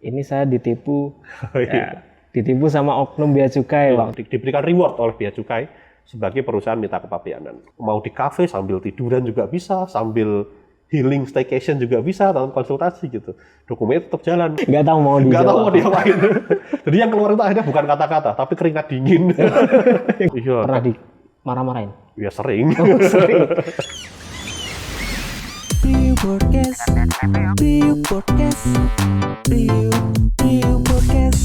ini saya ditipu, Oh, iya. ditipu sama oknum bea cukai. Diberikan reward oleh bea cukai sebagai perusahaan mitra kepabeanan. Mau di kafe sambil tiduran juga bisa, sambil healing staycation juga bisa, dalam konsultasi gitu. Dokumennya tetap jalan. Nggak tahu mau Nggak tahu dijawab. mau diapain. Jadi yang keluar itu akhirnya bukan kata-kata, tapi keringat dingin. Iya. Pernah dimarah-marahin? Ya sering. Sering. Priu Podcast, Priu Podcast, Priu Podcast.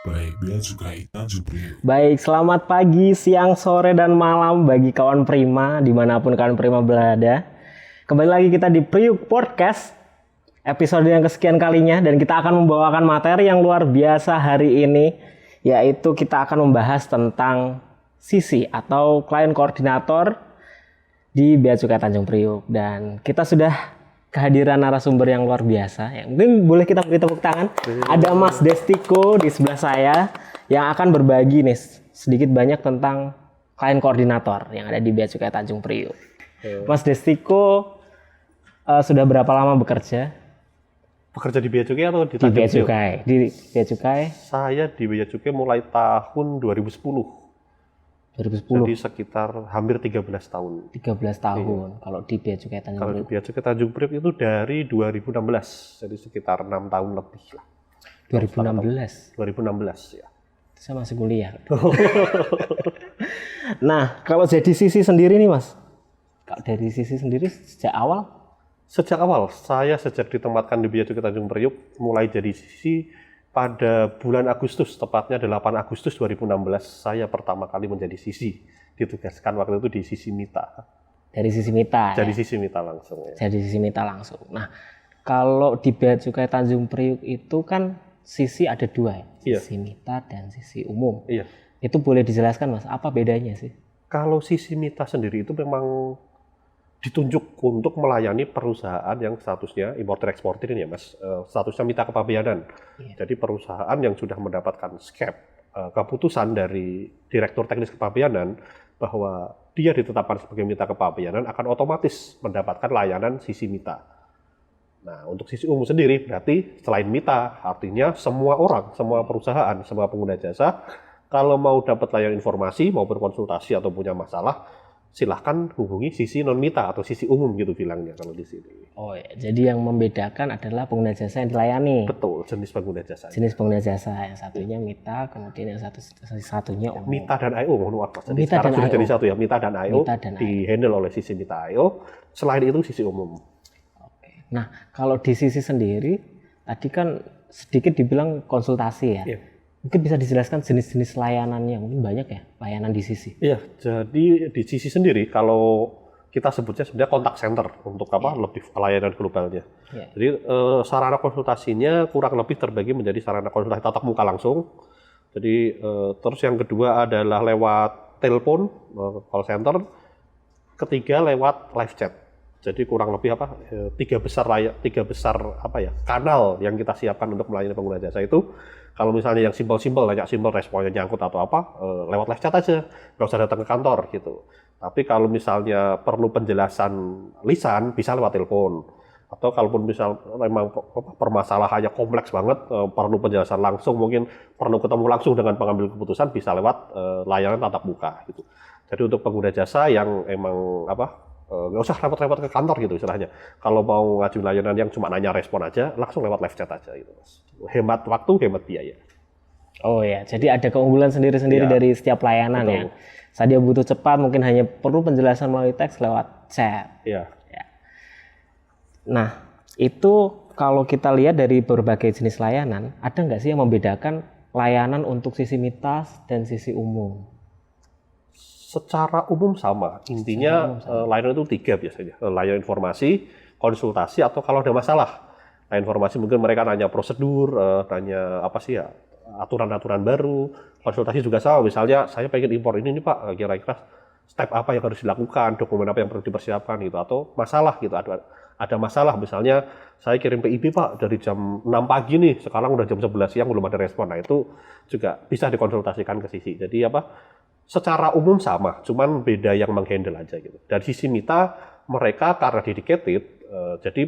Baik, Bea Cukai Tanjung Priok. Baik, selamat pagi, siang, sore, dan malam bagi kawan Prima dimanapun kawan Prima berada. Kembali lagi kita di Priuk Podcast, episode yang kesekian kalinya, dan kita akan membawakan materi yang luar biasa hari ini, yaitu kita akan membahas tentang sisi atau klien koordinator di Bea Cukai Tanjung Priok. Dan kita sudah kehadiran narasumber yang luar biasa. Ya, mungkin boleh kita beri tepuk tangan. Ada Mas Destiko di sebelah saya yang akan berbagi nih sedikit banyak tentang klien koordinator yang ada di Bea Cukai Tanjung Priok. Mas Destiko sudah berapa lama bekerja Bekerja di Bea Cukai atau di di Tanjung Bea Priok? Cukai? Di Bea Cukai Saya di Bea Cukai mulai tahun 2010. 2010, Jadi sekitar hampir 13 tahun. 13 tahun. Kalau di Bea Cukai Tanjung Kalau di Priok Bea Cukai Tanjung Priok itu dari 2016, jadi sekitar 6 tahun lebih lah. 2016. 2016 ya. Saya masih kuliah. Nah, kalau jadi sisi sendiri nih Mas, kalau dari sisi sendiri sejak awal, Sejak awal, saya sejak ditempatkan di Bea Cukai Tanjung Priok, mulai jadi sisi pada bulan Agustus, tepatnya 8 Agustus 2016, saya pertama kali menjadi sisi. Ditugaskan waktu itu di sisi mita. dari sisi mita, Jadi ya? sisi mita langsung ya. Dari sisi mita langsung. Nah, kalau di Bea Cukai Tanjung Priok itu kan sisi ada dua ya, Iya. sisi mita dan sisi umum. Iya. Itu boleh dijelaskan Mas, apa bedanya sih? Kalau sisi mita sendiri itu memang ditunjuk untuk melayani perusahaan yang statusnya importer-eksportir ini ya Mas, statusnya mitra kepabeanan. Iya. Jadi perusahaan yang sudah mendapatkan SCAP, keputusan dari Direktur Teknis Kepabeanan bahwa dia ditetapkan sebagai mitra kepabeanan akan otomatis mendapatkan layanan sisi mita. Nah, untuk sisi umum sendiri berarti selain mita, artinya semua orang, semua perusahaan, semua pengguna jasa, kalau mau dapat layanan informasi, mau berkonsultasi atau punya masalah, silahkan hubungi sisi non-mita atau sisi umum gitu bilangnya kalau di sini. Oh ya, jadi yang membedakan adalah pengguna jasa yang dilayani. Betul, jenis pengguna jasa. Jenis pengguna jasa, yang satunya mita, kemudian yang satunya umum. Mita dan IO, mohon maaf. Jadi Mita sekarang dan sudah IO. jadi satu ya, Mita dan IO, Mita dan IO. di-handle oleh sisi Mita IO. Selain itu sisi umum. Oke. Nah, kalau di sisi sendiri, tadi kan sedikit dibilang konsultasi ya. Iya. Mungkin bisa dijelaskan jenis-jenis layanannya, mungkin banyak ya layanan di sisi. Iya, jadi di sisi sendiri kalau kita sebutnya sebenarnya kontak center untuk apa lebih layanan globalnya. Iya. Jadi sarana konsultasinya kurang lebih terbagi menjadi sarana konsultasi tatap muka langsung. Jadi terus yang kedua adalah lewat telepon, call center. Ketiga lewat live chat. Jadi kurang lebih apa tiga besar apa ya kanal yang kita siapkan untuk melayani pengguna jasa itu. Kalau misalnya yang simpel-simpel, nanya simpel, responnya nyangkut atau apa, lewat live chat aja, nggak usah datang ke kantor gitu. Tapi kalau misalnya perlu penjelasan lisan, bisa lewat telepon. Atau kalaupun misal memang permasalahannya kompleks banget, perlu penjelasan langsung, mungkin perlu ketemu langsung dengan pengambil keputusan, bisa lewat layanan tatap muka gitu. Jadi untuk pengguna jasa yang emang nggak usah repot-repot ke kantor gitu istilahnya. Kalau mau ngajuin layanan yang cuma nanya respon aja, langsung lewat live chat aja gitu Mas. Hemat waktu, hemat biaya. Oh ya, jadi ada keunggulan sendiri-sendiri Iya. dari setiap layanan Betul. ya. Saat dia butuh cepat, mungkin hanya perlu penjelasan melalui teks lewat chat. Iya. Nah, itu kalau kita lihat dari berbagai jenis layanan, ada nggak sih yang membedakan layanan untuk sisi mita dan sisi umum? Secara umum sama. Intinya layanan itu 3 biasanya. Layanan informasi, konsultasi, atau kalau ada masalah. Layanan informasi mungkin mereka nanya prosedur, nanya apa sih ya, aturan-aturan baru. Konsultasi juga sama. Misalnya saya pengen impor ini nih Pak, kira-kira step apa yang harus dilakukan, dokumen apa yang perlu dipersiapkan gitu. Atau masalah gitu, ada masalah. Misalnya saya kirim PIB Pak dari jam 6 pagi nih, sekarang udah jam 11 siang belum ada respon. Nah itu juga bisa dikonsultasikan ke sisi. Jadi secara umum sama, cuman beda yang menghandle aja gitu. Dari sisi mita, mereka karena dedicated, jadi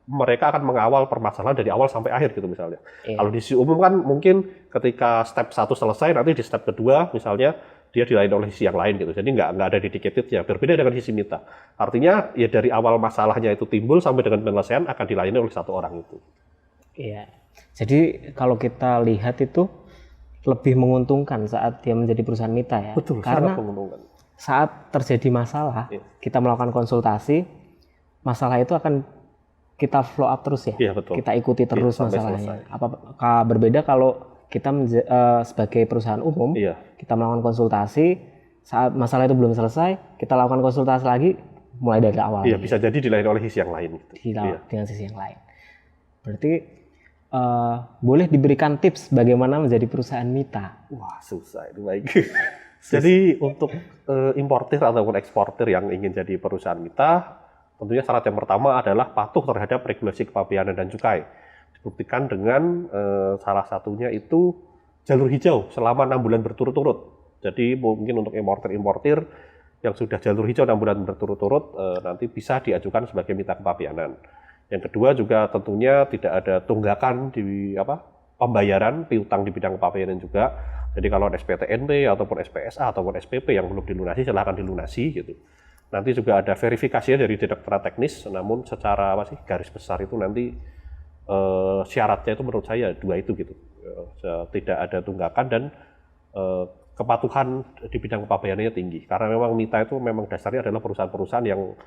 mereka akan mengawal permasalahan dari awal sampai akhir gitu misalnya. Iya. Kalau di sisi umum kan mungkin ketika step 1 selesai, nanti di step kedua misalnya dia dilayani oleh sisi yang lain gitu. Jadi nggak ada dedicated ya. Berbeda dengan sisi mita. Artinya ya dari awal masalahnya itu timbul sampai dengan penyelesaian akan dilayani oleh satu orang itu. Iya. Jadi kalau kita lihat itu lebih menguntungkan saat dia menjadi perusahaan mita ya. Betul, Karena sangat menguntungkan. saat terjadi masalah, Iya. kita melakukan konsultasi, masalah itu akan kita flow up terus ya. Iya, betul. Kita ikuti terus sampai masalahnya. Apakah berbeda kalau kita sebagai perusahaan umum, Iya. kita melakukan konsultasi, saat masalah itu belum selesai, kita lakukan konsultasi lagi, mulai dari awal. Iya, bisa jadi dilayani oleh sisi yang lain. Gitu. Iya. Dengan sisi yang lain. Berarti boleh diberikan tips bagaimana menjadi perusahaan mita? Wah, susah itu baik. Jadi untuk importir ataupun eksportir yang ingin jadi perusahaan mita, tentunya syarat yang pertama adalah patuh terhadap regulasi kepabeanan dan cukai. Dibuktikan dengan salah satunya itu jalur hijau selama 6 bulan berturut-turut. Jadi mungkin untuk importir yang sudah jalur hijau 6 bulan berturut-turut nanti bisa diajukan sebagai mita kepabeanan. Yang kedua juga tentunya tidak ada tunggakan di pembayaran piutang di bidang kepabeanan juga. Jadi kalau SPTNP ataupun SPSA ataupun SPP yang belum dilunasi silahkan dilunasi gitu. Nanti juga ada verifikasinya dari Direktorat Teknis, namun secara garis besar itu nanti syaratnya itu menurut saya 2 itu gitu. Tidak ada tunggakan dan kepatuhan di bidang kepabeanannya tinggi. Karena memang mita itu memang dasarnya adalah perusahaan-perusahaan yang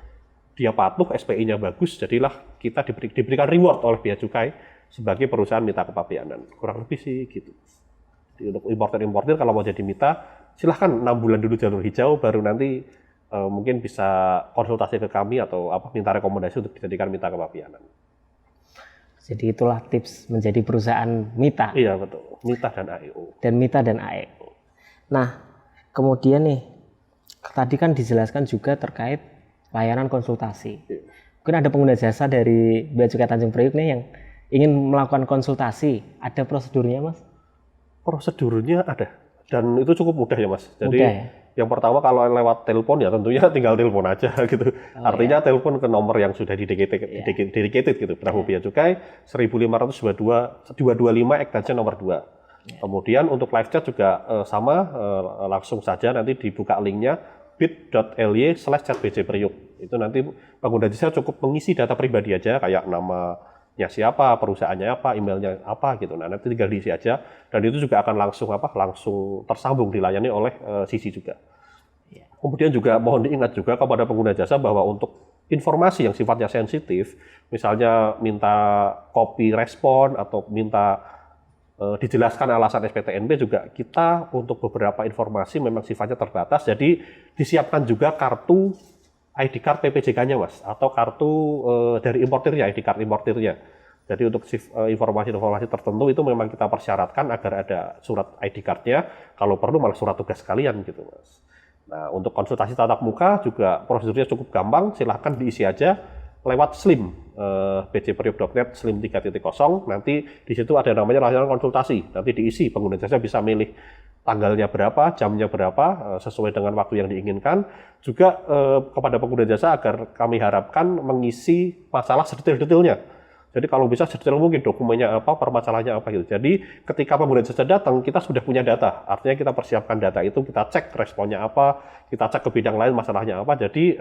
dia patuh, SPI-nya bagus, jadilah kita diberikan reward oleh bea cukai sebagai perusahaan mita kepabeanan. Kurang lebih sih gitu. Jadi untuk importer-importer kalau mau jadi mita, silahkan 6 bulan dulu jalur hijau, baru nanti mungkin bisa konsultasi ke kami atau minta rekomendasi untuk dijadikan mita kepabeanan. Jadi itulah tips menjadi perusahaan mita. Iya betul, mita dan AEO. Dan mita dan AEO. Nah, kemudian nih, tadi kan dijelaskan juga terkait layanan konsultasi. Iya. Mungkin ada pengguna jasa dari Bea Cukai Tanjung Priok nih yang ingin melakukan konsultasi. Ada prosedurnya, Mas? Prosedurnya ada. Dan itu cukup mudah ya, Mas. Jadi Mudah, ya? yang pertama kalau lewat telepon ya tentunya tinggal telepon aja gitu. Artinya telepon ke nomor yang sudah dedicated gitu. Berapa Bea Cukai 1522 extension nomor 2. Kemudian untuk live chat juga sama, langsung saja nanti dibuka linknya bit.ly/chatbjpriuk. Itu nanti pengguna jasa cukup mengisi data pribadi aja kayak namanya siapa, perusahaannya apa, emailnya apa gitu. Nah, nanti tinggal diisi aja dan itu juga akan langsung tersambung dilayani oleh sisi juga. Kemudian juga mohon diingat juga kepada pengguna jasa bahwa untuk informasi yang sifatnya sensitif, misalnya minta kopi respon atau minta dijelaskan alasan SPTNP juga kita untuk beberapa informasi memang sifatnya terbatas, jadi disiapkan juga kartu ID card PPJK-nya Mas, atau kartu dari importirnya, ID card importirnya. Jadi untuk informasi-informasi tertentu itu memang kita persyaratkan agar ada surat ID card-nya, kalau perlu malah surat tugas sekalian gitu Mas. Nah untuk konsultasi tatap muka juga prosedurnya cukup gampang, silahkan diisi aja lewat Slim, bjpriuk.net Slim 3.0, nanti di situ ada namanya layanan konsultasi, nanti diisi, pengguna jasa bisa milih tanggalnya berapa, jamnya berapa, sesuai dengan waktu yang diinginkan, juga kepada pengguna jasa agar kami harapkan mengisi masalah sedetail-detailnya. Jadi kalau bisa sedetail mungkin dokumennya apa, permasalahannya apa gitu. Jadi ketika pengguna jasa datang, kita sudah punya data, artinya kita persiapkan data itu, kita cek responnya apa, kita cek ke bidang lain masalahnya apa, jadi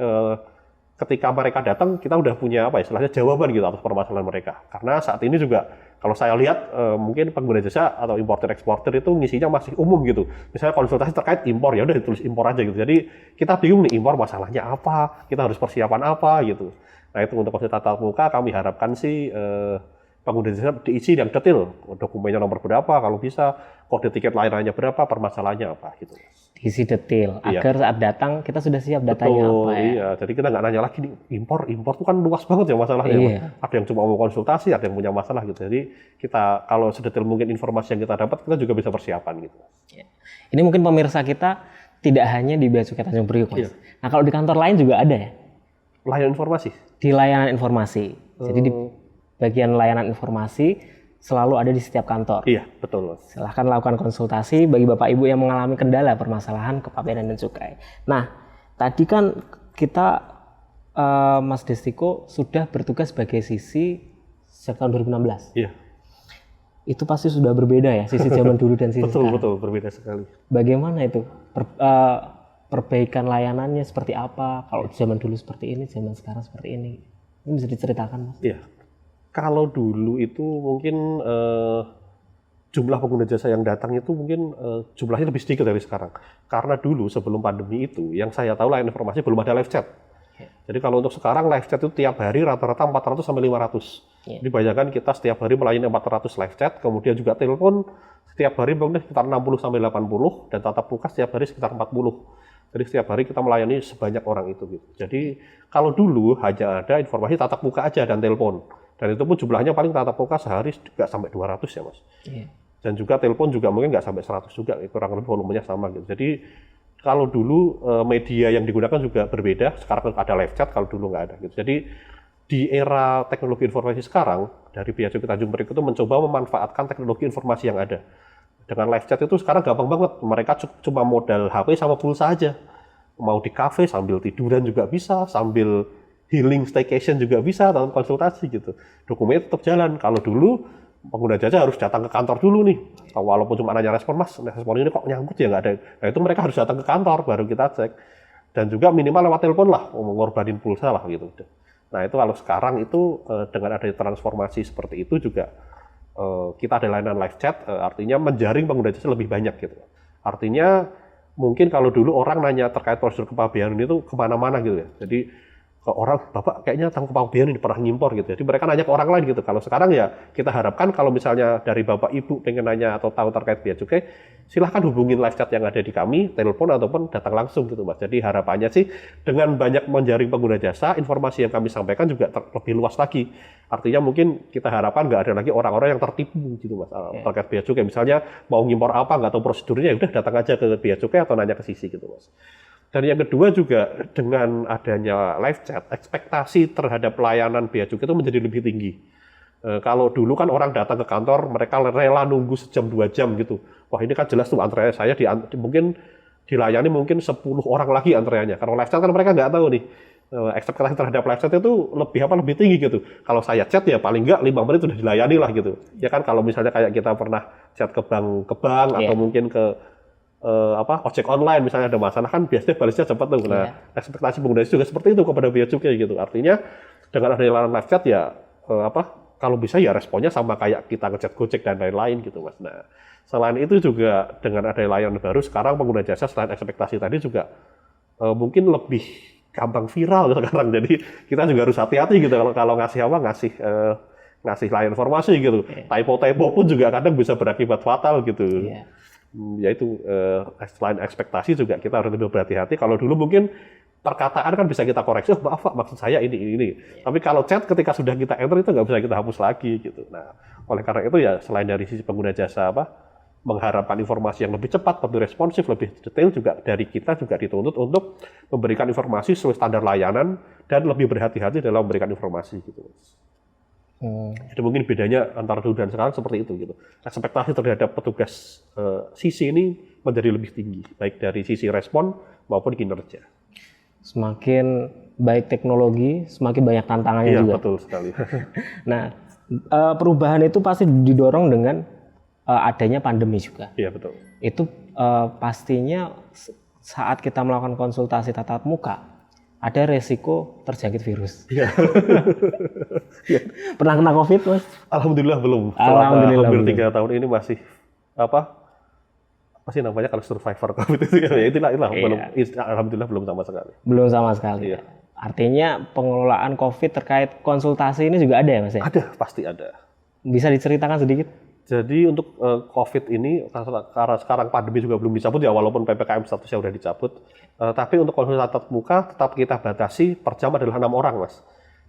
ketika mereka datang, kita udah punya istilahnya jawaban gitu atas permasalahan mereka. Karena saat ini juga kalau saya lihat mungkin pengguna jasa atau importer-eksporter itu ngisinya masih umum gitu. Misalnya konsultasi terkait impor, ya udah ditulis impor aja gitu. Jadi kita bingung nih impor masalahnya apa, kita harus persiapan apa gitu. Nah itu untuk konsultasi tatap muka kami harapkan sih pengguna jasa diisi yang detail, dokumennya nomor berapa, kalau bisa kode tiket layanannya berapa, permasalahannya apa gitu. Diisi detail, Iya. agar saat datang kita sudah siap datanya Betul, apa ya. iya. Jadi kita nggak nanya lagi nih, impor tuh kan luas banget ya masalahnya. Iya. Ada yang cuma mau konsultasi, ada yang punya masalah gitu. Jadi kita kalau sedetail mungkin informasi yang kita dapat, kita juga bisa persiapan gitu. Ini mungkin pemirsa kita tidak hanya di Bea Cukai Tanjung Priok, Mas. Iya. Nah kalau di kantor lain juga ada ya, Layanan informasi. di layanan informasi. Jadi di bagian layanan informasi selalu ada di setiap kantor. Iya, betul Mas. Silahkan lakukan konsultasi bagi Bapak Ibu yang mengalami kendala permasalahan kepabeanan dan cukai. Nah, tadi kan kita Mas Destiko sudah bertugas sebagai sisi sejak tahun 2016. Iya. Itu pasti sudah berbeda ya, sisi zaman dulu dan sisi Betul, sekarang. betul, berbeda sekali. Bagaimana itu perbaikan layanannya seperti apa? Kalau zaman dulu seperti ini, zaman sekarang seperti ini. Ini bisa diceritakan, Mas? Iya. Kalau dulu itu mungkin jumlah pengguna jasa yang datang itu mungkin jumlahnya lebih sedikit dari sekarang. Karena dulu sebelum pandemi itu, yang saya tahu layanan informasi belum ada live chat. Jadi kalau untuk sekarang live chat itu tiap hari rata-rata 400 sampai 500. Jadi bayangkan kita setiap hari melayani 400 live chat, kemudian juga telepon setiap hari mungkin sekitar 60 sampai 80 dan tatap muka setiap hari sekitar 40. Jadi setiap hari kita melayani sebanyak orang itu gitu. Jadi kalau dulu hanya ada informasi tatap muka aja dan telepon. Dan itu pun jumlahnya paling tatap muka sehari juga sampai 200 ya, Mas. Iya. Dan juga telepon juga mungkin nggak sampai 100 juga, kurang lebih volumenya sama gitu. Jadi kalau dulu media yang digunakan juga berbeda, sekarang ada live chat, kalau dulu nggak ada gitu. Jadi di era teknologi informasi sekarang, dari Bea Cukai Tanjung Priok itu mencoba memanfaatkan teknologi informasi yang ada. Dengan live chat itu sekarang gampang banget, mereka cuma modal HP sama pulsa aja. Mau di kafe sambil tiduran juga bisa, sambil healing staycation juga bisa, dalam konsultasi gitu. Dokumennya tetap jalan. Kalau dulu pengguna jasa harus datang ke kantor dulu nih. Walaupun cuma nanya respon, Mas, respon ini kok nyangkut ya nggak ada. Nah itu mereka harus datang ke kantor baru kita cek. Dan juga minimal lewat telepon lah, mengorbanin pulsa lah gitu. Nah itu kalau sekarang itu dengan adanya transformasi seperti itu juga kita ada layanan live chat, artinya menjaring pengguna jasa lebih banyak gitu. Artinya mungkin kalau dulu orang nanya terkait prosedur kepabeanan itu kemana-mana gitu ya. Jadi ke orang, Bapak kayaknya tahu kepabeanan ini pernah ngimpor gitu. Jadi mereka nanya ke orang lain gitu. Kalau sekarang ya kita harapkan kalau misalnya dari Bapak Ibu pengen nanya atau tahu terkait bea cukai, silahkan hubungin live chat yang ada di kami, telepon ataupun datang langsung gitu, Mas. Jadi harapannya sih dengan banyak menjaring pengguna jasa, informasi yang kami sampaikan juga lebih luas lagi. Artinya mungkin kita harapkan nggak ada lagi orang-orang yang tertipu gitu, Mas, terkait bea cukai. Misalnya mau ngimpor apa nggak tahu prosedurnya, ya udah datang aja ke bea cukai atau nanya ke sisi gitu, Mas. Dan yang kedua juga dengan adanya live chat, ekspektasi terhadap pelayanan bea cukai itu menjadi lebih tinggi. Kalau dulu kan orang datang ke kantor, mereka rela nunggu sejam 2 jam gitu. Wah ini kan jelas tuh antreannya saya mungkin dilayani mungkin 10 orang lagi antreannya. Kalau live chat kan mereka nggak tahu nih. Ekspektasi terhadap live chat itu lebih tinggi gitu. Kalau saya chat ya paling nggak 5 menit sudah dilayani lah gitu. Ya kan kalau misalnya kayak kita pernah chat ke bank atau mungkin ke ojek online misalnya ada masalah kan biasanya balasnya cepat tuh. Nah, ekspektasi pengguna juga seperti itu kepada bea cukai gitu. Artinya dengan adanya layanan live chat ya kalau bisa ya responnya sama kayak kita ngechat Gojek dan lain-lain gitu, Mas. Nah, selain itu juga dengan adanya layanan baru sekarang pengguna jasa selain ekspektasi tadi juga mungkin lebih gampang viral sekarang. Jadi kita juga harus hati-hati gitu kalau ngasih layanan informasi gitu. Typo pun juga kadang bisa berakibat fatal gitu. Yaitu selain ekspektasi juga kita harus lebih berhati-hati. Kalau dulu mungkin perkataan kan bisa kita koreksi, oh maaf Pak, maksud saya ini. Tapi kalau chat ketika sudah kita enter itu nggak bisa kita hapus lagi gitu. Nah, oleh karena itu ya selain dari sisi pengguna jasa mengharapkan informasi yang lebih cepat, lebih responsif, lebih detail juga dari kita juga dituntut untuk memberikan informasi sesuai standar layanan dan lebih berhati-hati dalam memberikan informasi gitu. Jadi mungkin bedanya antara dulu dan sekarang seperti itu gitu. Ekspektasi terhadap petugas sisi ini menjadi lebih tinggi, baik dari sisi respon maupun kinerja. Semakin baik teknologi, semakin banyak tantangannya juga. Iya, betul sekali. Nah, perubahan itu pasti didorong dengan adanya pandemi juga. Iya, betul. Itu pastinya saat kita melakukan konsultasi tatap muka, ada resiko terjangkit virus. Iya. Pernah kena COVID, Mas? Alhamdulillah belum. Alhamdulillah hampir 3 tahun ini masih apa sih namanya kalau survivor COVID itu ya itulah belum, alhamdulillah belum sama sekali. Belum sama sekali. Iya. Artinya pengelolaan COVID terkait konsultasi ini juga ada ya, Mas? Ada, pasti ada. Bisa diceritakan sedikit? Jadi untuk COVID ini karena sekarang pandemi juga belum dicabut ya, walaupun PPKM statusnya sudah dicabut, tapi untuk konsultasi tatap muka tetap kita batasi per jam adalah 6 orang, Mas.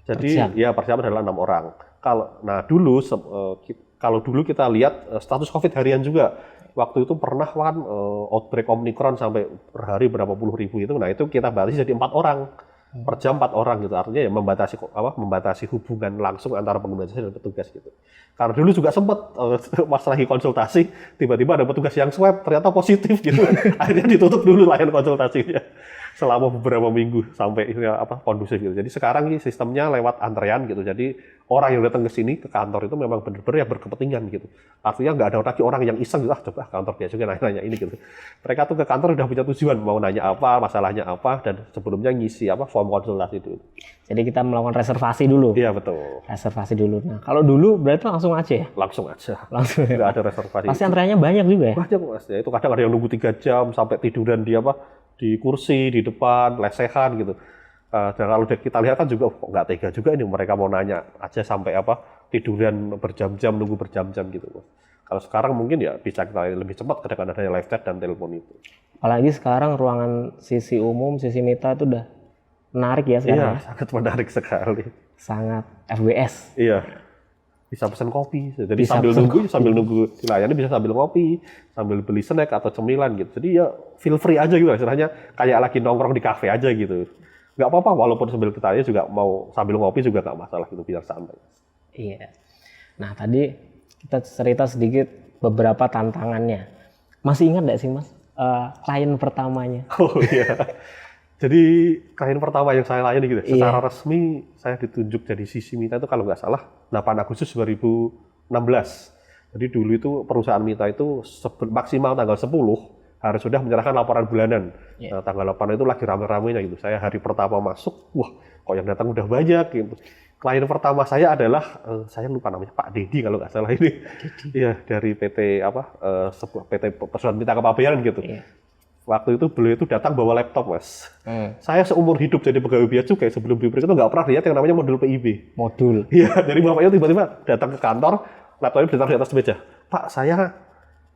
Jadi per jam adalah 6 orang. Kalau dulu kita lihat status COVID harian juga. Waktu itu pernah kan outbreak Omicron sampai per hari berapa puluh ribu itu. Nah itu kita batasi jadi 4 orang. per jam 4 orang gitu. Artinya ya membatasi hubungan langsung antara pengguna jasa dan petugas gitu. Karena dulu juga sempat pas lagi konsultasi tiba-tiba ada petugas yang swab ternyata positif gitu. Akhirnya ditutup dulu layanan konsultasinya selama beberapa minggu sampai kondusif gitu. Jadi sekarang ini sistemnya lewat antrean gitu. Jadi orang yang datang ke sini ke kantor itu memang benar-benar yang berkepentingan gitu. Artinya nggak ada lagi orang yang iseng gitu, coba kantor dia juga nanya ini gitu. Mereka tuh ke kantor udah punya tujuan mau nanya apa, masalahnya apa, dan sebelumnya ngisi form konsultasi itu. Jadi kita melakukan reservasi dulu. Iya betul. Reservasi dulu. Nah kalau dulu berarti langsung aja ya? Langsung aja. Langsung. Nggak ada reservasi. Pasti antreannya banyak juga ya? Banyak Mas. Ya, itu kadang ada yang nunggu 3 jam sampai tiduran di kursi di depan lesehan gitu. Dan kalau kita lihat kan juga nggak tega juga ini mereka mau nanya aja sampai tiduran berjam-jam nunggu berjam-jam gitu. Kalau sekarang mungkin ya bisa kita lebih cepat kadang adanya live chat dan telepon itu. Apalagi sekarang ruangan sisi umum, sisi mita itu udah menarik ya sekarang. Iya, sangat menarik sekali. Sangat FWS. Iya. Bisa pesan kopi. Jadi Bisa sambil nunggu dilayani bisa sambil ngopi, sambil beli snack atau cemilan gitu. Jadi ya feel free aja gitu istilahnya kayak lagi nongkrong di kafe aja gitu. Nggak apa-apa walaupun sambil kita juga mau sambil ngopi juga nggak masalah gitu biar santai. Iya. Nah tadi kita cerita sedikit beberapa tantangannya. Masih ingat nggak sih Mas klien pertamanya? Oh iya. Jadi klien pertama yang saya layani gitu. Iya. Secara resmi saya ditunjuk jadi sisi Mita itu kalau nggak salah 8 Agustus 2016. Jadi dulu itu perusahaan Mita itu maksimal tanggal 10 harus sudah menyerahkan laporan bulanan. Yeah. Nah, tanggal 8 itu lagi rame-ramenya gitu. Saya hari pertama masuk, wah kok yang datang udah banyak gitu. Klien pertama saya adalah, saya lupa namanya Pak Dedi kalau nggak salah ini. Iya dari PT sebuah PT perusahaan Mita Kepabeanan gitu. Iya. Waktu itu beliau itu datang bawa laptop Mas. Saya seumur hidup jadi pegawai bea cukai sebelum diperiksa itu nggak pernah lihat yang namanya modul PIB. Modul. Iya, jadi bapaknya tiba-tiba datang ke kantor, laptopnya ditaruh di atas meja. Pak, saya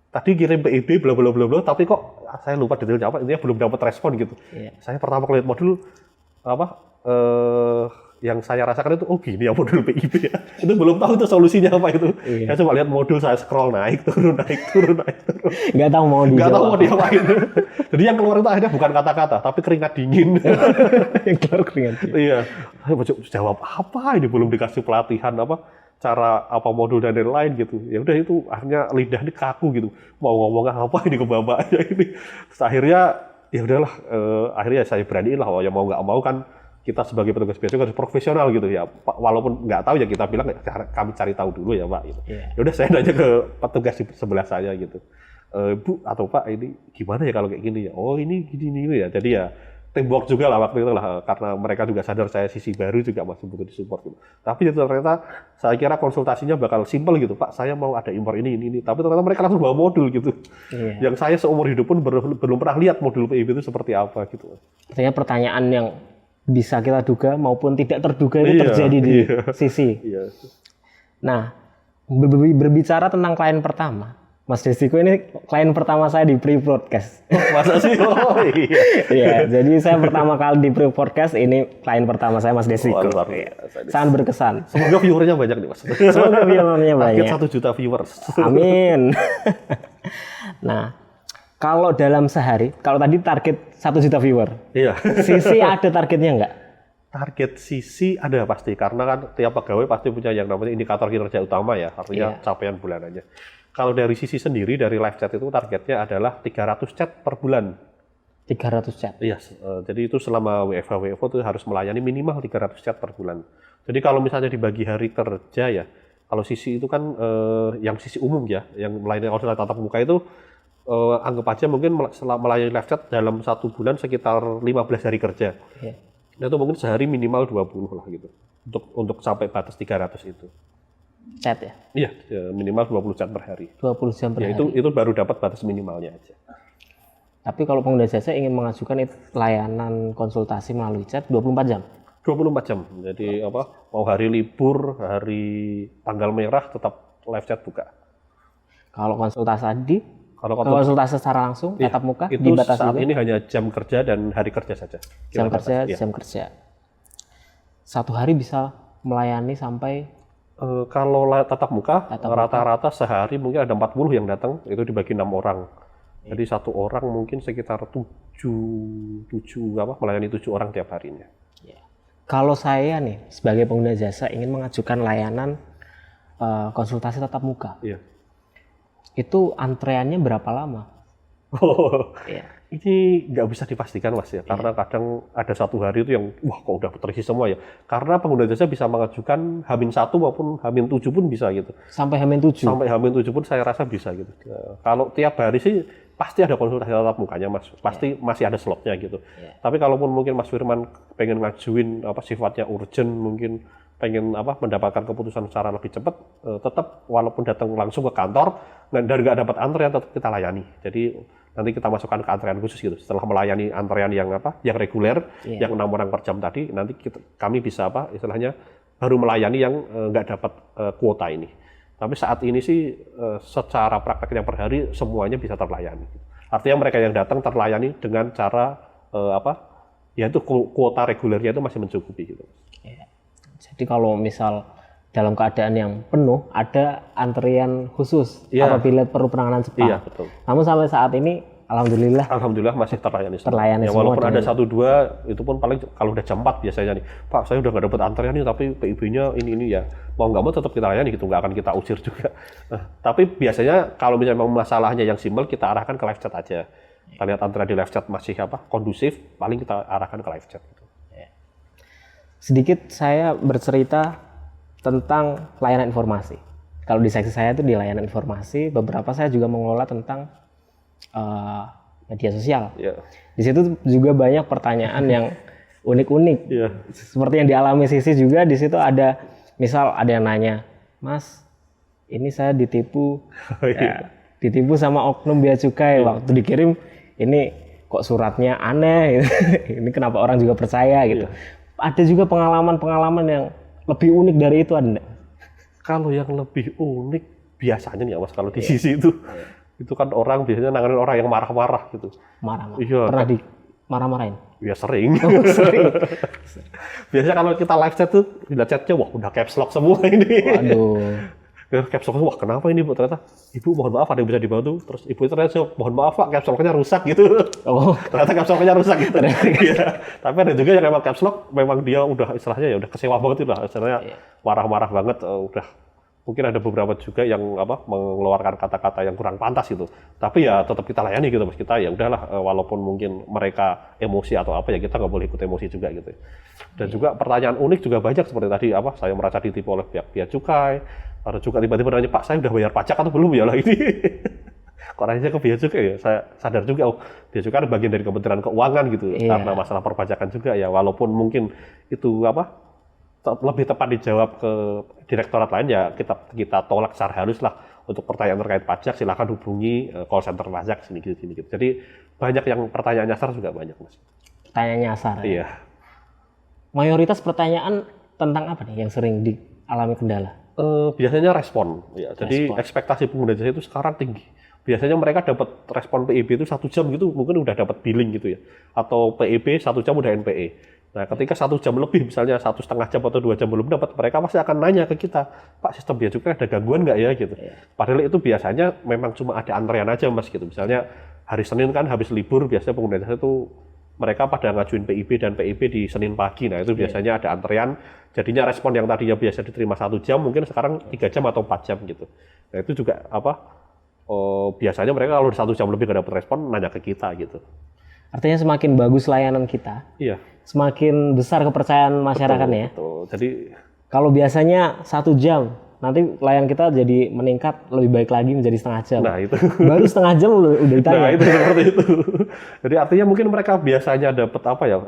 tadi kirim PIB bla bla bla bla, tapi kok saya lupa detailnya apa, intinya belum dapat respon gitu. Iya. Saya pertama kali lihat modul yang saya rasakan itu, oh gini ya modul PIB ya. Itu belum tahu itu solusinya apa itu. Iya. Saya coba lihat modul, saya scroll naik turun. Nggak tahu mau dijawab. Nggak tahu mau diapain. Jadi yang keluar itu akhirnya bukan kata-kata, tapi keringat dingin. Yang keluar keringat. Iya. Saya mau jawab apa ini belum dikasih pelatihan cara modul dan lain-lain gitu. Ya udah itu akhirnya lidah ini kaku gitu. Mau ngomong apa ini ke bapaknya ini. Terus akhirnya ya udahlah akhirnya saya beraniin lah ya mau nggak mau kan kita sebagai petugas bea cukai harus profesional gitu ya. Walaupun nggak tahu ya kita bilang kami cari tahu dulu ya Pak gitu. Yeah. Ya udah saya nanya ke petugas di sebelah saya gitu. Bu atau Pak ini gimana ya kalau kayak gini ya? Oh ini gini ya. Jadi ya teamwork juga lah waktu itu lah karena mereka juga sadar saya sisi baru juga masih butuh disupport gitu. Tapi ternyata saya kira konsultasinya bakal simpel gitu. Pak saya mau ada impor ini. Tapi ternyata mereka langsung bawa modul gitu. Yeah. Yang saya seumur hidup pun belum pernah lihat modul PIB itu seperti apa gitu. Artinya pertanyaan yang bisa kita duga maupun tidak terduga itu terjadi di sisi. Iya. Nah, berbicara tentang klien pertama, Mas Desiko ini klien pertama saya di Pre-Podcast. Masa sih? Oh iya. Iya, jadi saya pertama kali di Pre-Podcast, ini klien pertama saya Mas Desiko. Luar biasa. Sangat berkesan. Semoga viewernya banyak nih Mas. Semoga viewernya banyak. Target 1 juta viewers. Amin. Nah, kalau dalam sehari, kalau tadi target 1 juta viewer, Iya. sisi ada targetnya nggak? Target sisi ada pasti, karena kan tiap pegawai pasti punya yang namanya indikator kinerja utama ya, artinya capaian bulanannya. Kalau dari sisi sendiri, dari live chat itu targetnya adalah 300 chat per bulan. 300 chat? Iya, jadi itu selama WFH itu harus melayani minimal 300 chat per bulan. Jadi kalau misalnya dibagi hari kerja ya, kalau sisi itu kan yang sisi umum ya, yang melayani konsultasi tatap muka itu anggap aja mungkin melayani live chat dalam 1 bulan sekitar 15 hari kerja. Iya. Nah, itu mungkin sehari minimal 20 lah gitu. Untuk sampai batas 300 itu. Chat ya? Iya, minimal 20 chat per hari. 20 jam per Ya, hari. itu baru dapat batas minimalnya aja. Tapi kalau pengguna jasa ingin mengajukan layanan konsultasi melalui chat 24 jam? 24 jam. Jadi mau hari libur, hari tanggal merah tetap live chat buka. Kalau konsultasi Kalau konsultasi secara langsung, tatap muka, itu dibatasi saat juga? ini hanya jam kerja dan hari kerja saja. Jam kerja, Iya. jam kerja. 1 hari bisa melayani sampai Kalau tatap muka, rata-rata sehari mungkin ada 40 yang datang, itu dibagi 6 orang. Jadi 1 orang mungkin sekitar 7 melayani 7 orang tiap harinya. Kalau saya nih sebagai pengguna jasa ingin mengajukan layanan konsultasi tatap muka, Iya. itu antreannya berapa lama? Oh, Iya. ini nggak bisa dipastikan Mas ya, karena kadang ada satu hari itu yang wah kok udah terisi semua ya. Karena pengguna jasa bisa mengajukan H-1 maupun H-7 pun bisa gitu. Sampai H-7. Sampai H-7 pun saya rasa bisa gitu. Kalau tiap hari sih pasti ada konsultasi tatap mukanya Mas. Pasti masih ada slotnya gitu. Tapi kalaupun mungkin Mas Firman pengen ngajuin apa sifatnya urgent, mungkin pengen apa mendapatkan keputusan secara lebih cepat, tetap walaupun datang langsung ke kantor dan nggak dapat antrean tetap kita layani. Jadi nanti kita masukkan ke antrean khusus gitu. Setelah melayani antrean yang apa, yang reguler, yang 6 orang per jam tadi, nanti kami bisa apa, istilahnya baru melayani yang nggak dapat kuota ini. Tapi saat ini sih secara prakteknya per hari semuanya bisa terlayani. Artinya mereka yang datang terlayani dengan cara apa, yaitu kuota regulernya itu masih mencukupi gitu. Jadi kalau misal dalam keadaan yang penuh ada antrian khusus apabila perlu penanganan cepat. Iya, betul. Namun sampai saat ini alhamdulillah masih terlayani semua. Terlayani ya, semua walaupun ada 1-2 itu pun paling kalau udah jam 4 biasanya nih. Pak, saya udah nggak dapat antrian nih tapi PIB-nya ini ya. Mau nggak mau tetap kita layani gitu, nggak akan kita usir juga. Nah, tapi biasanya kalau misalnya memang masalahnya yang simpel kita arahkan ke live chat aja. Kita lihat antrian di live chat masih apa kondusif, paling kita arahkan ke live chat gitu. Sedikit saya bercerita tentang layanan informasi. Kalau di seksi saya itu di layanan informasi, beberapa saya juga mengelola tentang media sosial. Iya. Di situ juga banyak pertanyaan yang unik-unik. Iya. Seperti yang dialami Sisi juga, di situ ada misal ada yang nanya, Mas, ini saya ditipu, ditipu sama oknum bea cukai. Waktu dikirim ini kok suratnya aneh, ini kenapa orang juga percaya gitu. Ada juga pengalaman-pengalaman yang lebih unik dari itu ada enggak? Kalau yang lebih unik biasanya nih Mas, kalau di sisi itu kan orang biasanya nanganin orang yang marah-marah gitu. Marah-marah. Iya, Pernah di marah-marahin? Ya sering. Biasanya kalau kita live chat tuh, lihat chatnya wah udah caps lock semua ini. Waduh. Caps lock, wah kenapa ini Bu? Ternyata Ibu mohon maaf ada yang bisa dibantu. Terus Ibu ternyata mohon maaf Pak, caps locknya rusak gitu. Oh. Ternyata caps locknya rusak gitu. Iya. Tapi ada juga yang emang caps lock memang dia udah istilahnya ya udah kecewa banget itu lah. Istilahnya marah-marah banget, udah mungkin ada beberapa juga yang apa mengeluarkan kata-kata yang kurang pantas gitu. Tapi ya tetap kita layani gitu Mas. Kita ya udahlah walaupun mungkin mereka emosi atau apa ya kita nggak boleh ikut emosi juga gitu. Dan juga pertanyaan unik juga banyak seperti tadi apa saya merasa ditipu oleh pihak bea cukai. Ada juga tiba-tiba nanya, Pak, saya udah bayar pajak atau belum ya lah ini? Kok nanya ke bea cukai ya? Saya sadar juga, oh bea cukai ada bagian dari Kementerian Keuangan gitu. Karena masalah perpajakan juga ya, walaupun mungkin itu apa lebih tepat dijawab ke direktorat lain ya kita tolak secara halus lah. Untuk pertanyaan terkait pajak silakan hubungi call center pajak sini gitu. Jadi banyak yang pertanyaan nyasar juga banyak Mas. Pertanyaan nyasar. Iya. Mayoritas pertanyaan tentang apa nih yang sering dialami kendala? Biasanya respon, ya. Jadi ekspektasi pengguna jasa itu sekarang tinggi. Biasanya mereka dapat respon PIB itu 1 jam gitu, mungkin udah dapat billing gitu ya. Atau PIB 1 jam udah NPE. Nah, ketika 1 jam lebih, misalnya 1,5 jam atau 2 jam belum dapat, mereka pasti akan nanya ke kita, Pak, sistem bea cukai ada gangguan nggak ya gitu. Padahal itu biasanya memang cuma ada antrean aja Mas gitu. Misalnya hari Senin kan habis libur, biasanya pengguna jasa itu mereka pada ngajuin PIB dan PIB di Senin pagi. Nah, itu biasanya ada antrean. Jadinya respon yang tadinya biasa diterima 1 jam, mungkin sekarang 3 jam atau 4 jam gitu. Nah, itu juga apa? Biasanya mereka kalau 1 jam lebih nggak dapat respon, nanya ke kita gitu. Artinya semakin bagus layanan kita, semakin besar kepercayaan masyarakatnya. Betul. Jadi kalau biasanya 1 jam, nanti layanan kita jadi meningkat lebih baik lagi menjadi setengah jam. Nah itu. Baru setengah jam udah ditanya. Nah itu seperti itu. Jadi artinya mungkin mereka biasanya dapat apa ya?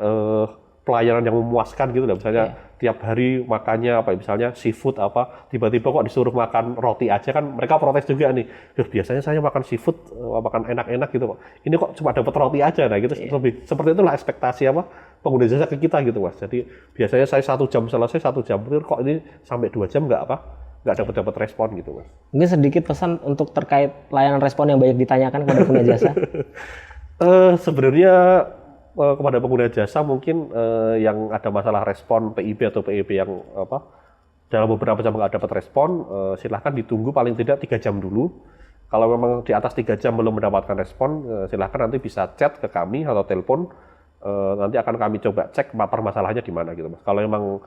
Pelayanan yang memuaskan gitu lah, misalnya tiap hari makannya apa misalnya seafood apa, tiba-tiba kok disuruh makan roti aja kan mereka protes juga nih. Biasanya saya makan seafood, makan enak-enak gitu kok. Ini kok cuma dapat roti aja, nah gitu lebih seperti itulah ekspektasi apa pengguna jasa ke kita gitu Mas. Jadi biasanya saya 1 jam selesai 1 jam, kok ini sampai 2 jam nggak dapat respon gitu Mas. Mungkin sedikit pesan untuk terkait layanan respon yang banyak ditanyakan kepada pengguna jasa. Sebenarnya kepada pengguna jasa mungkin yang ada masalah respon PIB atau PIB yang apa dalam beberapa jam nggak dapat respon, silahkan ditunggu paling tidak 3 jam dulu. Kalau memang di atas 3 jam belum mendapatkan respon, silahkan nanti bisa chat ke kami atau telepon nanti akan kami coba cek permasalahannya di mana gitu Mas. Kalau memang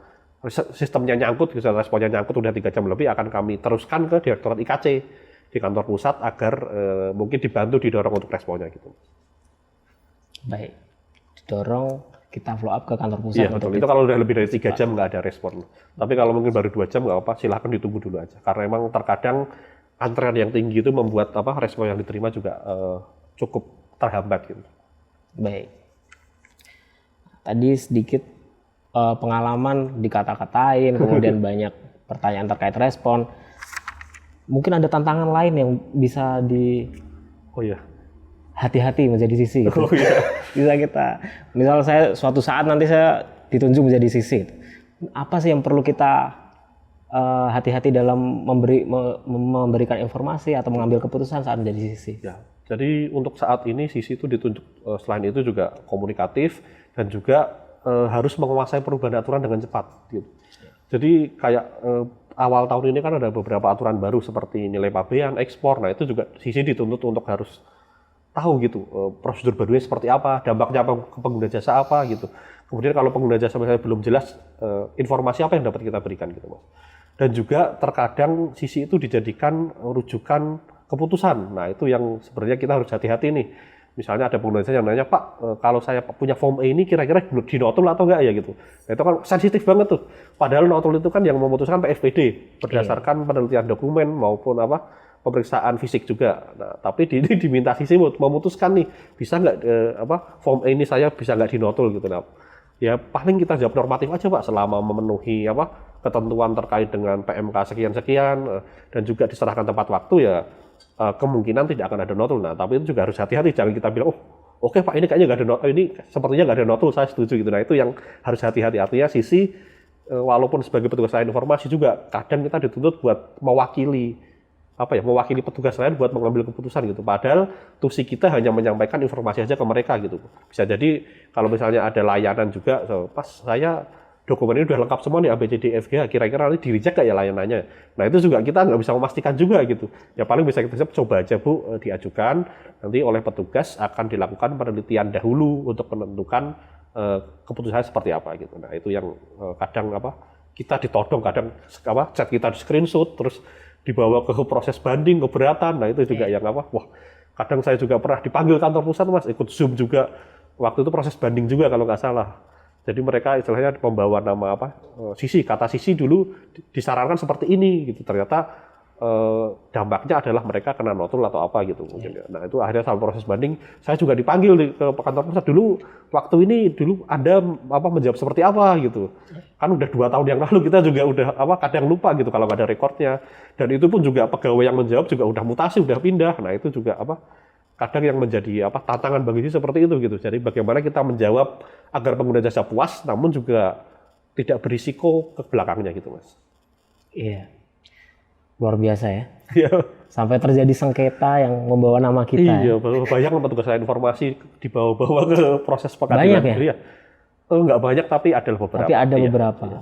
sistemnya nyangkut, responnya nyangkut udah 3 jam lebih, akan kami teruskan ke Direktorat IKC di kantor pusat agar mungkin dibantu didorong untuk responnya gitu. Baik, didorong kita follow up ke kantor pusat. Iya betul, itu kalau udah lebih dari 3 jam nggak ada respon. Tapi kalau mungkin baru 2 jam nggak apa, silahkan ditunggu dulu aja. Karena emang terkadang antrean yang tinggi itu membuat respon yang diterima juga cukup terhambat gitu. Baik. Tadi sedikit pengalaman dikata-katain, kemudian banyak pertanyaan terkait respon. Mungkin ada tantangan lain yang bisa Oh iya. hati-hati menjadi sisi gitu. Oh iya. Bisa kita, misal saya suatu saat nanti saya ditunjuk menjadi sisi. Apa sih yang perlu kita hati-hati dalam memberikan informasi atau mengambil keputusan saat menjadi sisi? Ya. Jadi untuk saat ini sisi itu ditunjuk selain itu juga komunikatif dan juga harus menguasai perubahan aturan dengan cepat. Gitu. Jadi kayak awal tahun ini kan ada beberapa aturan baru seperti nilai pabean, ekspor. Nah itu juga sisi dituntut untuk harus tahu gitu prosedur barunya seperti apa, dampaknya apa ke pengguna jasa apa gitu. Kemudian kalau pengguna jasa misalnya belum jelas informasi apa yang dapat kita berikan gitu Mas. Dan juga terkadang sisi itu dijadikan rujukan keputusan. Nah itu yang sebenarnya kita harus hati-hati nih. Misalnya ada pengguna jasa yang nanya, Pak, kalau saya punya form E ini kira-kira dinotul atau enggak ya gitu. Nah, itu kan sensitif banget tuh. Padahal notul itu kan yang memutuskan PFPD berdasarkan penelitian dokumen maupun pemeriksaan fisik juga. Nah, tapi ini diminta sisi memutuskan nih, bisa nggak form E ini saya bisa nggak dinotul gitu. Nah, ya paling kita jawab normatif aja Pak, selama memenuhi ketentuan terkait dengan PMK sekian-sekian dan juga diserahkan tepat waktu ya. Kemungkinan tidak akan ada notul. Nah, tapi itu juga harus hati-hati. Jangan kita bilang, oke Pak, ini kayaknya nggak ada notul, ini sepertinya nggak ada notul, saya setuju gitu. Nah, itu yang harus hati-hati. Artinya sisi, walaupun sebagai petugas lain informasi juga, kadang kita dituntut buat mewakili petugas lain buat mengambil keputusan gitu. Padahal tusi kita hanya menyampaikan informasi aja ke mereka gitu. Bisa jadi kalau misalnya ada layanan juga, pas saya dokumen ini udah lengkap semua nih ABCD FG, kira-kira nanti di-reject nggak ya layanannya. Nah itu juga kita nggak bisa memastikan juga gitu. Ya paling bisa kita coba aja Bu, diajukan, nanti oleh petugas akan dilakukan penelitian dahulu untuk menentukan keputusannya seperti apa gitu. Nah itu yang kadang kita ditodong, kadang chat kita di screenshot, terus dibawa ke proses banding, keberatan. Nah itu juga yang kadang saya juga pernah dipanggil kantor pusat Mas, ikut Zoom juga. Waktu itu proses banding juga kalau nggak salah. Jadi mereka istilahnya membawa nama sisi, kata sisi dulu disarankan seperti ini gitu. Ternyata dampaknya adalah mereka kena notul atau apa gitu mungkin. Ya. Nah itu akhirnya sama proses banding, saya juga dipanggil ke kantor pusat dulu. Waktu ini dulu Anda menjawab seperti apa gitu. Kan udah 2 tahun yang lalu kita juga udah kadang lupa gitu kalau nggak ada rekornya. Dan itu pun juga pegawai yang menjawab juga udah mutasi, udah pindah. Nah itu juga kadang yang menjadi tantangan bagi sisi seperti itu gitu. Jadi bagaimana kita menjawab agar pengguna jasa puas, namun juga tidak berisiko ke belakangnya gitu Mas. Iya, luar biasa ya. Iya. Sampai terjadi sengketa yang membawa nama kita. Iya, banyak petugas informasi dibawa-bawa ke proses pengadilan. Banyak ya? Nggak banyak tapi ada beberapa. Tapi ada beberapa. Iya.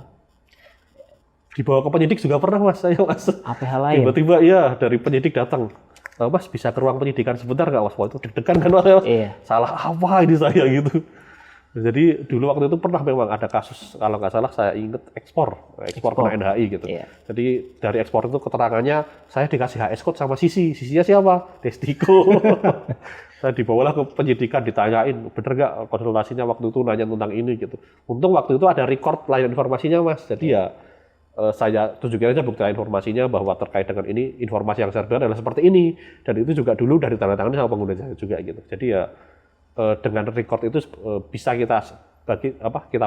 Dibawa ke penyidik juga pernah Mas, saya Mas. APH lain? Tiba-tiba ya dari penyidik datang. Mas bisa ke ruang penyidikan sebentar nggak Mas? Wah itu deg-degan kan Mas? Iya. Salah apa ini saya gitu. Jadi dulu waktu itu pernah memang ada kasus, kalau nggak salah saya ingat ekspor kena NHI gitu. Iya. Jadi dari ekspor itu keterangannya saya dikasih HS code sama sisinya siapa? Destiko. Saya dibawalah ke penyidikan, ditanyain bener nggak konsultasinya waktu itu nanya tentang ini gitu. Untung waktu itu ada record layanan informasinya Mas. Jadi ya saya tunjukin aja bukti informasinya bahwa terkait dengan ini informasi yang saya berikan adalah seperti ini, dan itu juga dulu dari ditandatangani sama pengguna jasa juga gitu. Jadi ya dengan record itu bisa kita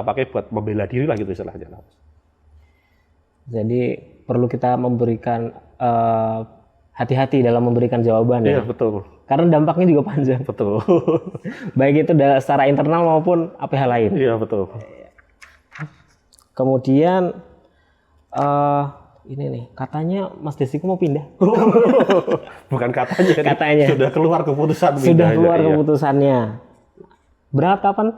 pakai buat membela diri lah gitu istilahnya. Jadi perlu kita memberikan hati-hati dalam memberikan jawaban. Iya, ya. Betul. Karena dampaknya juga panjang. Betul. Baik itu secara internal maupun APH lain. Iya betul. Kemudian ini nih, katanya Mas Destiko mau pindah. Bukan katanya. Katanya. Sudah keluar keputusan. Sudah keluar iya. keputusannya. Berat kapan?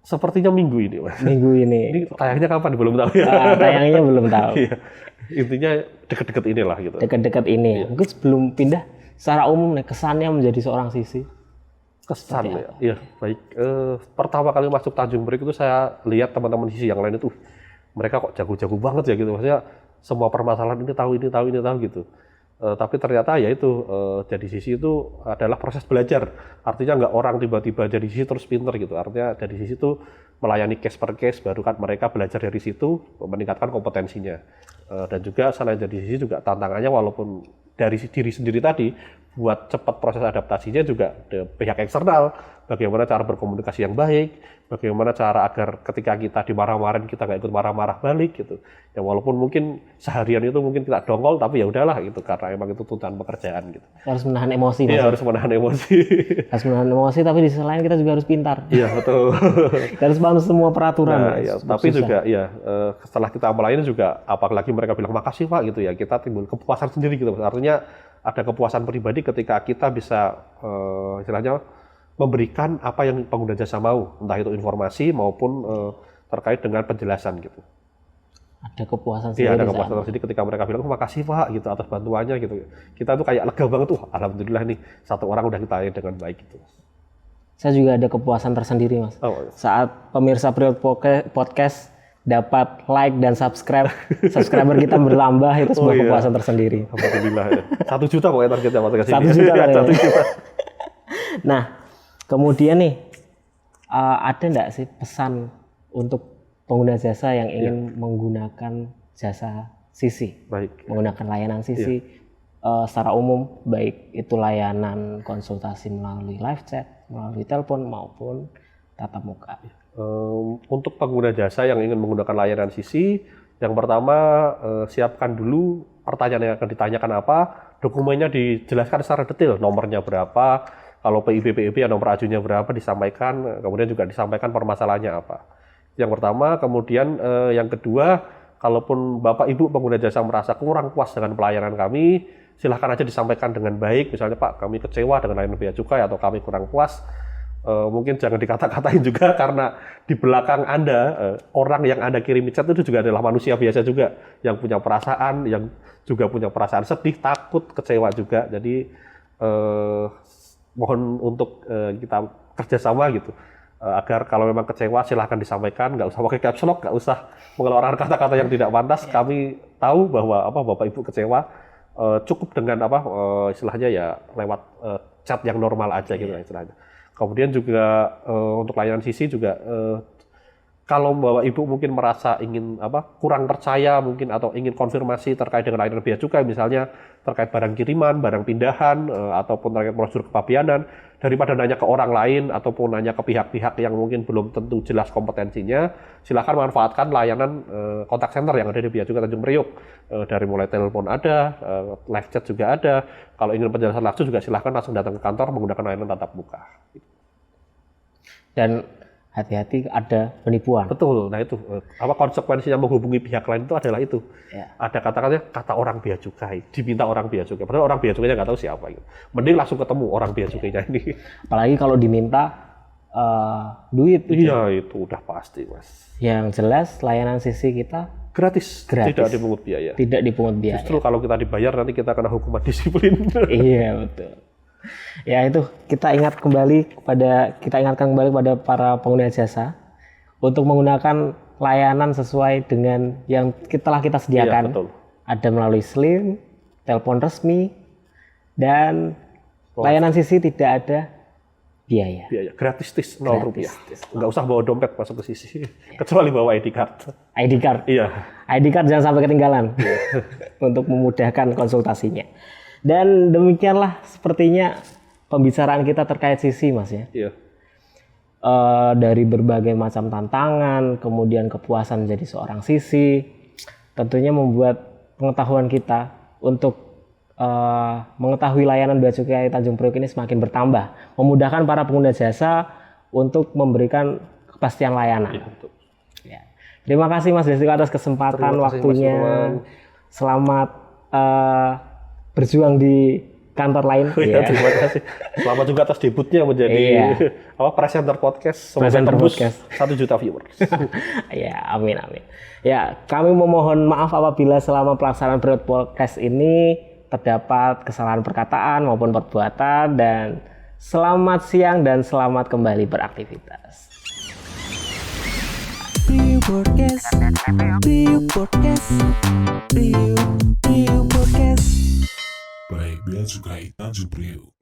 Sepertinya minggu ini, Mas. Minggu ini. Ini tayangnya kapan? Belum tahu ya. Tayangnya belum tahu. Iya. Intinya deket-deket inilah gitu. Deket-deket ini. Iya. Mungkin sebelum pindah, secara umum nih kesannya menjadi seorang sisi. Kesan ya, iya baik. Pertama kali masuk Tanjung Priok itu saya lihat teman-teman sisi yang lain itu, mereka kok jago-jago banget ya gitu. Maksudnya semua permasalahan ini tahu gitu. Tapi ternyata ya itu jadi sisi itu adalah proses belajar. Artinya nggak orang tiba-tiba jadi sisi terus pinter gitu. Artinya dari sisi itu melayani case per case, baru kan mereka belajar dari situ meningkatkan kompetensinya. Dan juga selain jadi sisi juga tantangannya walaupun dari diri sendiri tadi buat cepat proses adaptasinya juga pihak eksternal, bagaimana cara berkomunikasi yang baik, bagaimana cara agar ketika kita dimarah-marahin kita nggak ikut marah-marah balik gitu. Ya walaupun mungkin seharian itu mungkin kita dongkol tapi ya udahlah gitu karena emang itu tuntutan pekerjaan gitu. Harus menahan emosi. Iya harus menahan emosi. Harus menahan emosi tapi di sisi lain kita juga harus pintar. Iya betul. Harus paham semua peraturan. Nah, ya, tapi susah. Juga ya setelah kita melayani juga apalagi mereka bilang makasih Pak gitu ya kita timbul kepuasan sendiri gitu. Artinya ada kepuasan pribadi ketika kita bisa istilahnya memberikan apa yang pengguna jasa mau, entah itu informasi maupun terkait dengan penjelasan gitu. Ada kepuasan sendiri. Iya, ada kepuasan tersendiri ketika mereka bilang makasih Pak gitu atas bantuannya gitu. Kita tuh kayak lega banget tuh, alhamdulillah nih satu orang udah kita layani dengan baik gitu. Saya juga ada kepuasan tersendiri Mas. Oh, saat pemirsa Priok Podcast dapat like dan subscriber kita bertambah itu sebuah kepuasan tersendiri. Alhamdulillah ya. 1 juta pokoknya targetnya Mas kasih. 1 juta ya, 1 juta. Nah, kemudian nih ada nggak sih pesan untuk pengguna jasa yang ingin menggunakan jasa sisi? Baik. Menggunakan layanan sisi secara umum, baik itu layanan konsultasi melalui live chat, melalui telepon maupun tatap muka. Untuk pengguna jasa yang ingin menggunakan layanan sisi, yang pertama siapkan dulu pertanyaan yang akan ditanyakan apa, dokumennya dijelaskan secara detail, nomornya berapa, kalau PIB ya nomor ajunya berapa disampaikan, kemudian juga disampaikan permasalahannya apa. Yang pertama, kemudian yang kedua, kalaupun Bapak Ibu pengguna jasa merasa kurang puas dengan pelayanan kami, silahkan aja disampaikan dengan baik, misalnya Pak kami kecewa dengan layanan bea cukai atau kami kurang puas. Mungkin jangan dikata-katain juga karena di belakang Anda orang yang Anda kirim chat itu juga adalah manusia biasa juga yang punya perasaan, yang juga punya perasaan sedih, takut, kecewa juga. Jadi mohon untuk kita kerjasama gitu agar kalau memang kecewa silahkan disampaikan, nggak usah pakai caps lock, nggak usah mengeluarkan kata-kata yang tidak pantas. Kami tahu bahwa Bapak Ibu kecewa, cukup dengan istilahnya ya lewat chat yang normal aja gitu istilahnya. Kemudian juga untuk layanan sisi juga kalau Bapak Ibu mungkin merasa ingin kurang percaya mungkin atau ingin konfirmasi terkait dengan layanan bea cukai misalnya terkait barang kiriman, barang pindahan ataupun terkait prosedur kepabeanan, daripada nanya ke orang lain ataupun nanya ke pihak-pihak yang mungkin belum tentu jelas kompetensinya, silakan manfaatkan layanan kontak center yang ada di Bea Cukai Tanjung Priok. Dari mulai telepon ada, live chat juga ada. Kalau ingin penjelasan langsung juga silakan langsung datang ke kantor menggunakan layanan tatap muka. Dan hati-hati ada penipuan. Betul, nah itu konsekuensinya menghubungi pihak lain itu adalah itu. Ya. Ada kata orang bea cukai, diminta orang bea cukai, padahal orang bea cukainya nggak tahu siapa gitu. Mending langsung ketemu orang bea cukainya ini. Apalagi kalau diminta duit. Iya itu udah pasti Mas. Yang jelas layanan sisi kita gratis, tidak dipungut biaya. Tidak dipungut biaya. Justru kalau kita dibayar nanti kita kena hukuman disiplin. Iya betul. Ya itu kita ingatkan kembali pada para pengguna jasa untuk menggunakan layanan sesuai dengan yang telah kita sediakan. Iya, betul. Ada melalui Slim, telepon resmi, dan layanan sisi tidak ada biaya. Biaya gratis, 0 rupiah. Nggak usah bawa dompet masuk ke sisi, kecuali bawa ID card. ID card. Iya. ID card jangan sampai ketinggalan untuk memudahkan konsultasinya. Dan demikianlah sepertinya pembicaraan kita terkait sisi Mas ya. Iya. Dari berbagai macam tantangan, kemudian kepuasan menjadi seorang sisi, tentunya membuat pengetahuan kita untuk mengetahui layanan bea cukai Tanjung Priok ini semakin bertambah, memudahkan para pengguna jasa untuk memberikan kepastian layanan. Iya, betul. Ya. Terima kasih Mas Destiko atas kesempatan waktunya. Selamat berjuang di kantor lain. Ya, terima kasih. Selamat juga atas debutnya menjadi presenter podcast. Presenter podcast 1 juta viewers. Ya, amin. Ya, kami memohon maaf apabila selama pelaksanaan podcast ini terdapat kesalahan perkataan maupun perbuatan, dan Selamat siang dan selamat kembali beraktivitas. Priuk Podcast. Priuk Podcast. Priuk Podcast. Baik Bea Cukai Tanjung Priok.